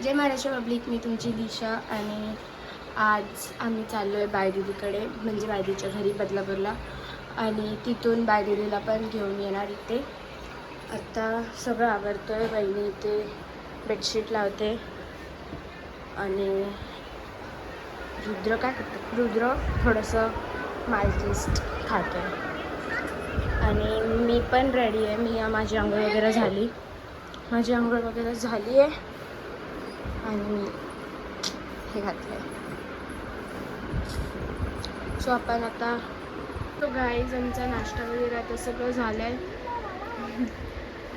जय Maharashtra public, मी तुमची दिशा आणि आज आम्ही चाललो आहे बायदीदीकडे, म्हणजे बायदीच्या घरी बदलापूरला. आणि तिथून बायदीदीला पण घेऊन येणार इथे. आत्ता सगळं आवरतो आहे. बहिणी इथे बेडशीट लावते आणि रुद्र काय करतो? रुद्र थोडंसं मालकिस्ट खातो आहे. आणि मी पण रेडी आहे. माझी आंघोळ वगैरे झाली. झाली आहे आणि मी हे घातलं आहे. सो आपण आता तो गाईज आमचा नाश्ता वगैरे आता सगळं झालं आहे.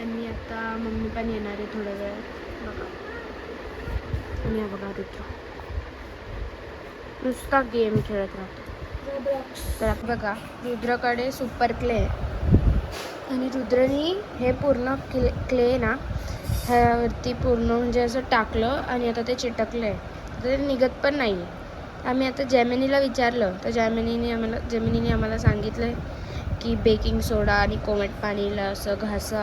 आणि आता मम्मी पण येणार आहे थोड्या वेळात. बघा, आणि हा बघा रुद्र नुसता गेम खेळत राहतो. तर बघा, रुद्रकडे सुपर क्ले आहे आणि रुद्रनी हे पूर्ण क्ले ना ह्यावरती पूर्ण म्हणजे असं टाकलं आणि आता ते चिटकलं आहे. ते निघत पण नाही आहे. आम्ही आता जेमिनीला विचारलं तर जेमिनीने आम्हाला सांगितलं की बेकिंग सोडा आणि कोमट पाणीला असं घासा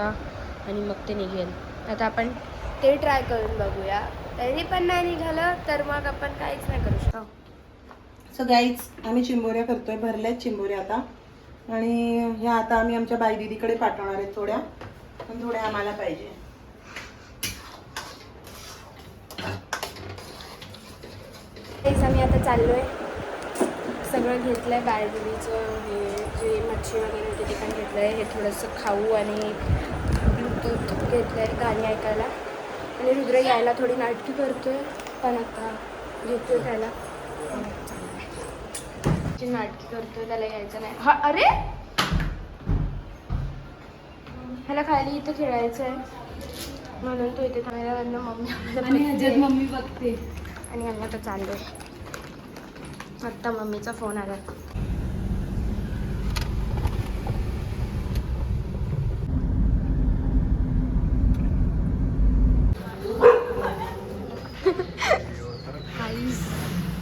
आणि मग ते निघेल. आता आपण ते ट्राय करून बघूया. तरी पण नाही निघालं तर मग आपण काहीच नाही करू शकतो. सो गाईज, आम्ही चिंबोऱ्या करतोय. भरल्यात चिंबोऱ्या आता. आणि ह्या आता आम्ही आमच्या बायदीदीकडे पाठवणार आहेत. थोड्या पण थोड्या आम्हाला पाहिजे. आम्ही आता चाललो आहे. सगळं घेतलं आहे. बायदीदीचं हे जे मच्छी वगैरे होते ते पण घेतलं आहे. हे थोडंसं खाऊ आणि ब्लूटूथ घेतलं आहे गाणी ऐकायला. आणि रुद्र यायला थोडी नाटकी करतोय, पण आता घेतोय त्याला. नाटकी करतोय, त्याला यायचं नाही. हा, अरे ह्याला खाली इथं खेळायचं आहे म्हणून तो इथे थांबायला. मम्मी बघते आणि आम्ही आता चाललो आहे. आत्ता मम्मीचा फोन आला.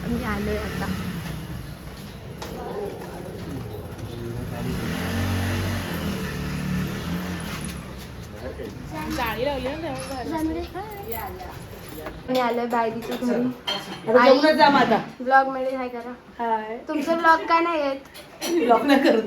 आम्ही आलोय आता. गाडी लावली मी आलोय बायदीच्या घरी. ब्लॉग मध्ये काय करा. तुमचे ब्लॉग काय नाही आहेत? ब्लॉग नाही करत.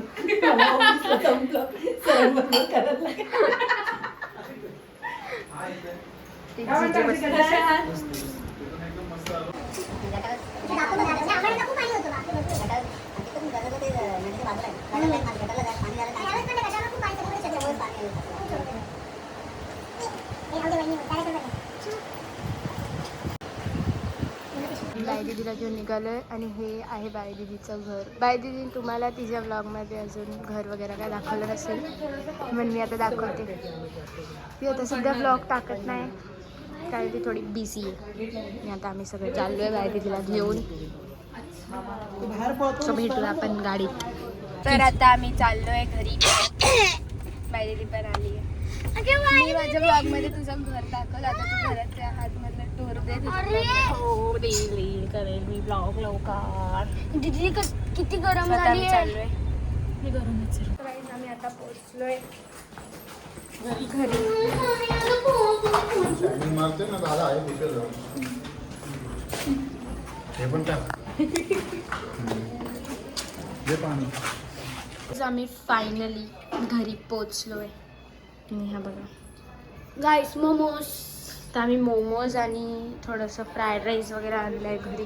बायदीदीला घेऊन निघालोय आणि हे आहे बायदीदीचं घर. बायदीदी तुम्हाला तिच्या ब्लॉगमध्ये अजून घर वगैरे काय दाखवलं नसेल म्हणून मी आता दाखवते. ती आता सध्या ब्लॉग टाकत नाही कारण ती थोडी बिझी आहे. आणि आता आम्ही सगळे चाललो आहे बायदीदीला घेऊन. भेटूया आपण गाडीत. तर आता आम्ही चाललो आहे घरी. बायदीदी पण आली आहे. मी माझ्या ब्लॉग मध्ये तुझं घर दाखवलं. आता तू घराच्या आतमधलं टूर दे. हो देईल, करेल मी ब्लॉग लवकर. दीदी किती गरम झाली आहे. मी गरमच आहे. आम्ही आता पोहोचलोय घरी. आम्ही फायनली घरी पोहोचलोय. आणि हा बघा गाईस, मोमोज. तर आम्ही मोमोज आणि थोडंसं फ्राईड राईस वगैरे आणलं आहे घरी.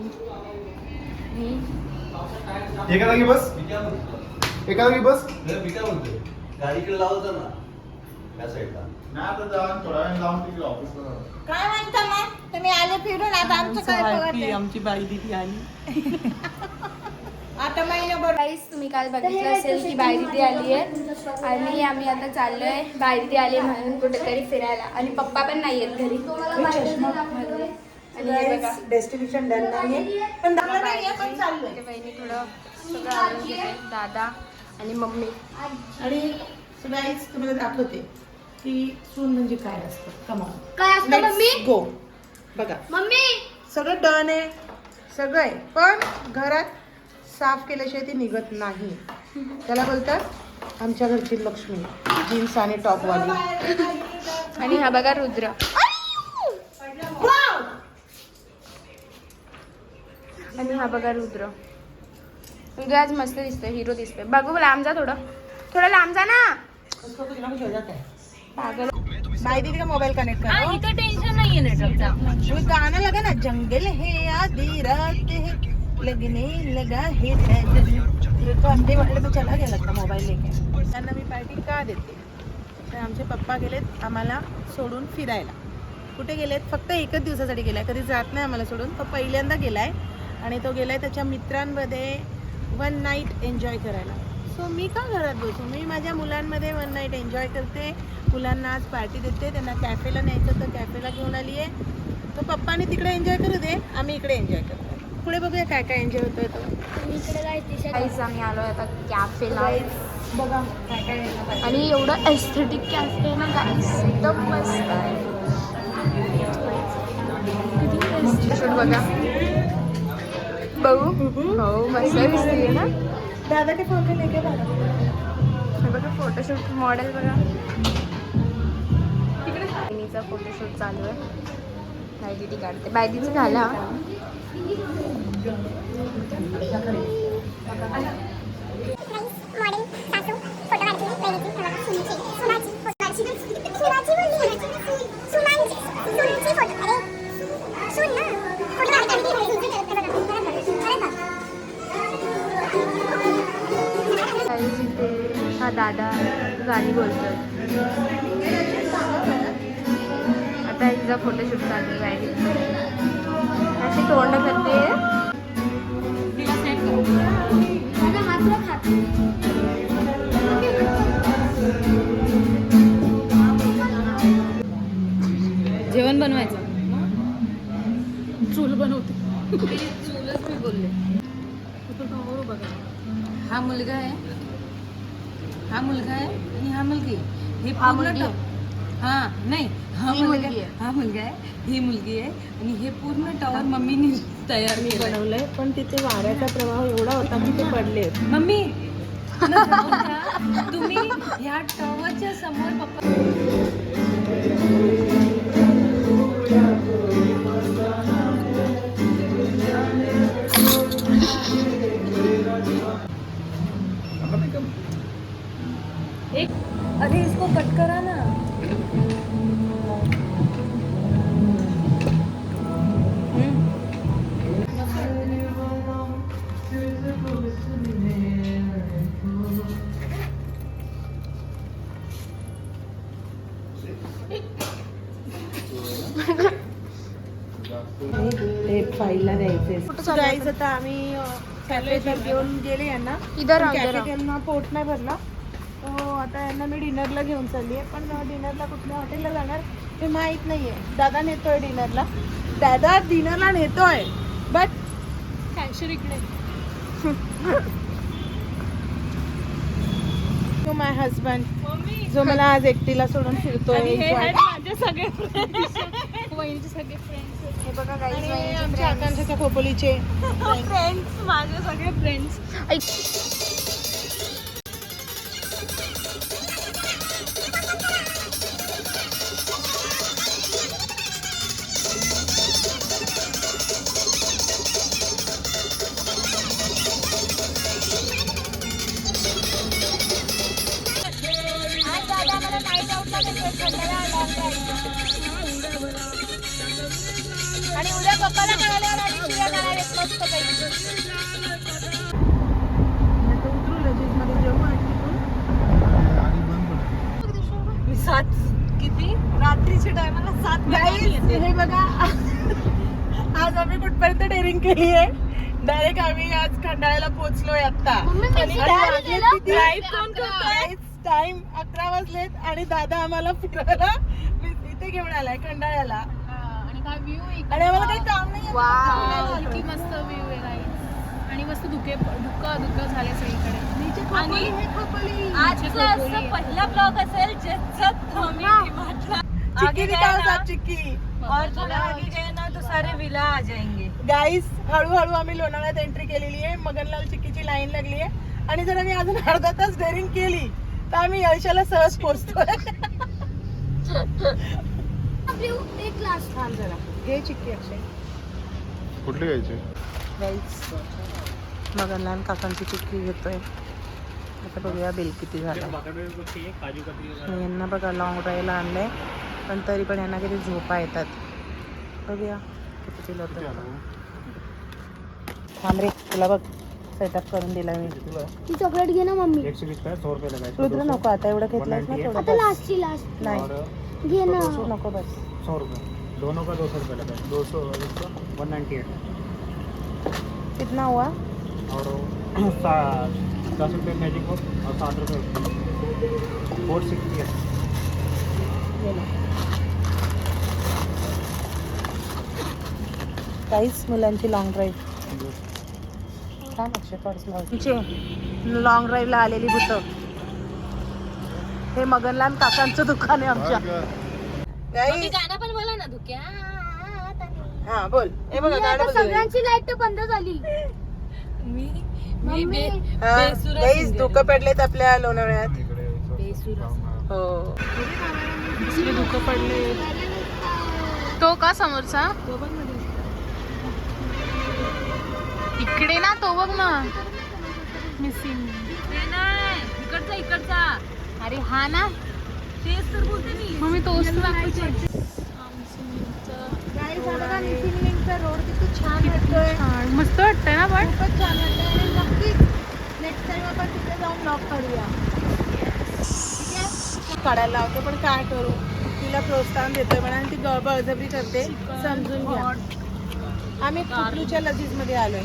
बस गाडीकडे लावतो ना या साईडला. काय म्हणता मग तुम्ही आले फिरून? आता आमचं काय आमची बायदीदी आली. आता महिनाभर. गाईस, तुम्ही काल बघितलं असेल की बायदीदी आली आहे आणि आम्ही आता चाललोय. बायदीदी आली म्हणून कुठेतरी फिरायला. आणि पप्पा पण नाही आहेत घरी. आणि हे बघा डेस्टिनेशन डन नाहीये पण चाललोय. बहिणी थोडं सगळं आवरून घेते. दादा आणि मम्मी. आणि गाईज तुम्हाला दाखवते की सून म्हणजे काय असतं. कमाल काय असतं मम्मी? गो बघा मम्मी, सगळं डन आहे, सगळं आहे, पण घरात साफ केल्याशिवाय ती निघत नाही. त्याला बोलतात आमच्या घरची लक्ष्मी. जीन्स आणि टॉपवाली. आणि हा बघा रुद्र. हा बघा रुद्र. रुद्र आज मस्त दिसतोय, हिरो दिसतोय. बघू लांब जा थोडं लांब जा ना. पागल. बाई दीदी का मोबाईल कनेक्ट हा, करो. इथं टेन्शन नाहीये नेटवर्कचा. वो गाना लगा ना, जंगल है आधी रात है लगने लगा है दिल. तो अंडे वाले तो चला गया लगता मोबाईल लेके. त्यांना मी पार्टी का देते, तर आमचे पप्पा गेलेत आम्हाला सोडून फिरायला. कुठे गेलेत? फक्त एकच दिवसासाठी गेलाय, कधी जात नाही आम्हाला सोडून. तो पहिल्यांदा गेलाय आणि तो गेलाय त्याच्या मित्रांमध्ये 1 नाईट एन्जॉय करायला. सो मी का घरात बसू, मी माझ्या मुलांमध्ये 1 नाईट एन्जॉय करते. मुलांना आज पार्टी देते, त्यांना कॅफेला न्यायचं तर कॅफेला घेऊन आली आहे. तो पप्पाने तिकडे एन्जॉय करू दे, आम्ही इकडे एन्जॉय करतो. पुढे बघूया काय काय एन्जॉय होतोय तो. गाईज आम्ही आलो आता कॅफेला बघा काय काय enjoy. आणि एवढं एस्थेटिक कॅफे आहे ना गाईज, एकदम मस्त आहे. फोटोशूट बघा, बघू. हो मस्त दिसते ना. दादा के फोन में लेके बघा. हे बघा फोटोशूट मॉडेल बघा. बहिणीचा फोटोशूट चालू आहे. बाय दीदी काढते. बाय दीदीचं झाला. हा दादा गाणी बोलतोय. आता हिचा फोटोशूट चालू आहे. अशी तोंड करते. जेवण बनवायचं. चूल बनवते. चूलच मी बोलले. हा मुलगा आहे, हा मुलगा आहे आणि हा मुलगी. हे हा पूर्ण मुलगी. हा नाही, हा ही मुलगा मुलगी आहे. हा मुलगा आहे, ही मुलगी आहे आणि हे पूर्ण टॉवर मम्मीने तयार मी केलंय. बनवलंय, पण तिथे वाऱ्याचा प्रवाह एवढा होता की ते पडले. मम्मी तुला जाऊ द्या. तुम्ही ह्या टॉवरच्या समोर पप्पा एक. अरे इसको कट करा ना. फाईलला द्यायचे. कुठं चालू आहे? गाईज आता आम्ही कॅफेत घेऊन गेले यांना. इधर पण आ, इधर आ. कॅफेत यांना पोट नाही भरला, तो आता यांना मी डिनरला घेऊन चालली आहे. पण डिनरला कुठल्या हॉटेलला जाणार ते माहीत नाहीये. दादा नेतोय डिनरला, दादा डिनरला नेतोय, बट कॅशर इकडे. तो माय हजबंड जो मला आज एकटीला सोडून फिरतोय. माझे सगळे वहिनीचे सगळे फ्रेंड्स. हे बघा गाईज, आमच्या आकांक्षाच्या खोपोलीचे फ्रेंड्स माझे सगळे फ्रेंड्स. आणि उद्या पप्पाला कळाल्यावर आणि शिव्या काढायला मस्त पैकी. उतरू लगेचमध्ये जेवू आणि मी 7 किती रात्रीच्या टायमाला 7 गाईज हे बघा, आज आम्ही कुठपर्यंत डेअरिंग केली आहे. डायरेक्ट आम्ही आज खंडाळ्याला पोहोचलोय आता. टाइम 11 वाजलेत आणि दादा आम्हाला फिरायला इथे घेऊन आलाय खंडाळ्याला. आणि काय व्ह्यू आणि आम्हाला काही काम नाही. हलकी मस्त व्ह्यू आहे गाईज. आणि मस्त धुकं झाले सगळीकडे. आणि आजचा असं पहिला ब्लॉग असेल ज्याच्यात आम्ही म्हटलं चिक्की दिखाओ साहब, चिक्की. और थोड़ा आगे गए ना तो सारे विला आ जाएंगे. गाईस हळूहळू आम्ही लोणावळ्यात एंट्री केलेली आहे. मगनलाल चिक्कीची लाईन लागली आहे आणि जर आम्ही अजून अर्धा तास डेअरिंग केली तर आम्ही यशाला सहज पोहोचतोय. एक ग्लास थांब जरा, हे चिक्की अक्षय कुठली घ्यायची? गाईस मगनलाल काकांची चिक्की घेतोय. आता बघूया बिल किती झालं. आणि यांना बघा लॉंग ड्राईव्हला आणलंय, पण तरी पण यांना किती झोपा येतात. बघूया किती बिल होतं. थांब रे, तुला बघ सेटअप करून दिला मी. ती चॉकलेट घे ना मम्मी. रुद्र नको आता एवढं घेतलंस ना आता थोडं. लास्टची लास्ट नाही घे ना. नको बस. 100 रुपये दोनों का 200 रुपये लगा 200 198 कितना हुआ? और 10 रुपये मैजिक हो और 60 रुपये 460 है. काहीच मुलांची लॉंग ड्राईव्ह छान तुमचे लॉंग ड्राईव्हला आलेली बुतं. हे मगनलाल काकांचं दुकान आहे आमच्या. मम्मी गाणं पण बोला ना धुक्या. हा बोल. हे बघा गाणं बोल. सगळ्यांची लाईट बंद झाली. मी मम्मी. गाईस धुकं पडलेत आपल्या लोणावळ्यात. हो धुकं पडले. तो का समोरचा इकडे ना, तो बघ ना मिसिंग. इकडचा इकडचा. अरे हा ना, तेच तर बोलते मी. मग मी तोच दाखवते. रोड किती छान वाटतोय. मस्त वाटतंय ना पण. खूपच छान वाटतंय. आणि नक्कीच नेक्स्ट टाइम आपण तिथे जाऊन ब्लॉग काढूया. ठीक आहे. काढायला लावते पण काय करू, तिला प्रोत्साहन देतोय म्हणा आणि ती बळजबरी करते. समजून घ्या. आम्ही कुटलूच्या लजीज मध्ये आलोय.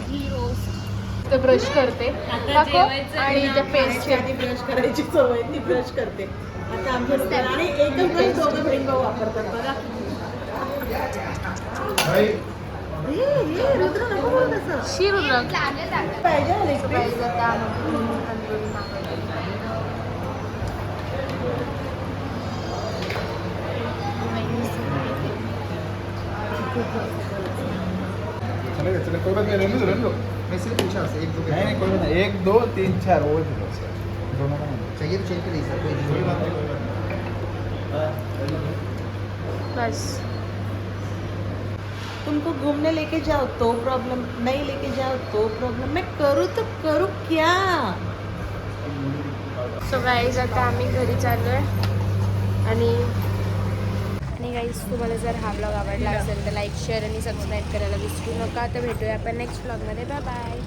ते ब्रश करते आणि ते पेस्ट आधी ब्रश करायची सवय, ती ब्रश करते. आता आमच्या आणि एकच ब्रश दोघं बहीण भाऊ वापरतात बघा. रुद्र नको बोल तसं. शिरुद्र पाहिजे चलेगा कोई बात नहीं, रहने दो वैसे पूछा एक दो नहीं कोई बात नहीं 1 2 3 4 वो दोनों का चाहिए तो चाहिए नहीं सर कोई बात नहीं. बस तुमको घूमने लेके जाओ तो प्रॉब्लम, नहीं लेके जाओ तो प्रॉब्लम. मैं करूँ तो करूँ क्या. सो गाईज आता आम्ही घरी चाललोय. आणि गाईज तुम्हाला जर हा ब्लॉग आवडला असेल तर लाईक शेअर आणि सबस्क्राईब करायला विसरू नका. तर भेटूया आपण नेक्स्ट ब्लॉगमध्ये. Bye bye.